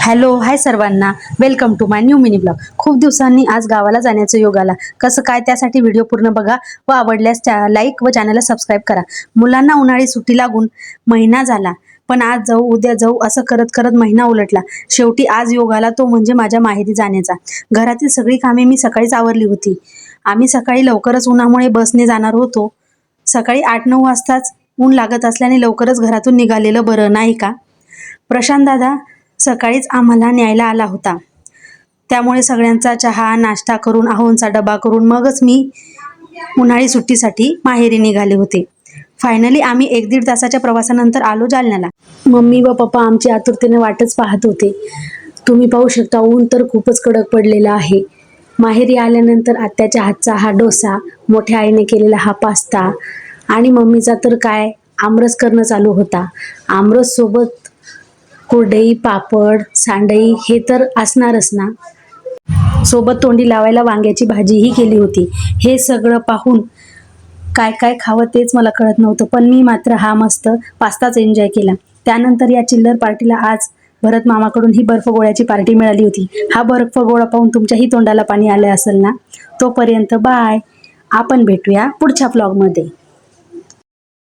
Hello hi सर्वांना, welcome to my new mini blog. खूप दिवसांनी आज गावाला जाण्याचं योग आला। कसं काय त्यासाठी व्हिडिओ पूर्ण बघा व आवडल्यास लाईक व चॅनलला सबस्क्राईब करा। मुलांना उन्हाळी सुट्टी लागून महिना झाला, पण आज जाऊ उद्या जाऊ असं करत करत महिना उलटला। शेवटी आज योग आला, तो म्हणजे माझ्या माहेरी जाण्याचा। घरातील सगळी कामे मी सकाळीच आवरली होती। आम्ही सकाळी लवकरच उन्हामुळे बसने जाणार होतो। सकाळी 8-9 वाजताच ऊन लागत असल्याने लवकरच घरातून निघालेलं बरं, नाही का? प्रशांत दादा सकाळीच आम्हाला न्यायला आला होता, त्यामुळे सगळ्यांचा चहा नाश्ता करून आहोंचा डबा करून मगच मी उन्हाळी सुट्टीसाठी माहेरी निघाले होते। फायनली आम्ही 1-1.5 तासाच्या प्रवासानंतर आलो जालन्याला। मम्मी व पप्पा आमची आतुरतेने वाटच पाहत होते। तुम्ही पाहू शकता, ऊन तर खूपच कडक पडलेला आहे। माहेरी आल्यानंतर आत्याच्या हातचा हा डोसा, मोठ्या आईने केलेला हा पास्ता आणि मम्मीचा तर काय आमरस करणं चालू होता। आमरस सोबत कुरडई, पापड, सांडई हे तर असणारच ना। सोबत तोंडी लावायला वांग्याची भाजीही केली होती। हे सगळं पाहून काय काय खावं तेच मला कळत नव्हतं, पण मी मात्र हा मस्त पास्ताच एन्जॉय केला। त्यानंतर या चिल्लर पार्टीला आज भरत मामाकडून ही बर्फ गोळ्याची पार्टी मिळाली होती। हा बर्फ गोळा पाहून तुमच्याही तोंडाला पाणी आले असेल ना। तोपर्यंत बाय, आपण भेटूया पुढच्या ब्लॉगमध्ये।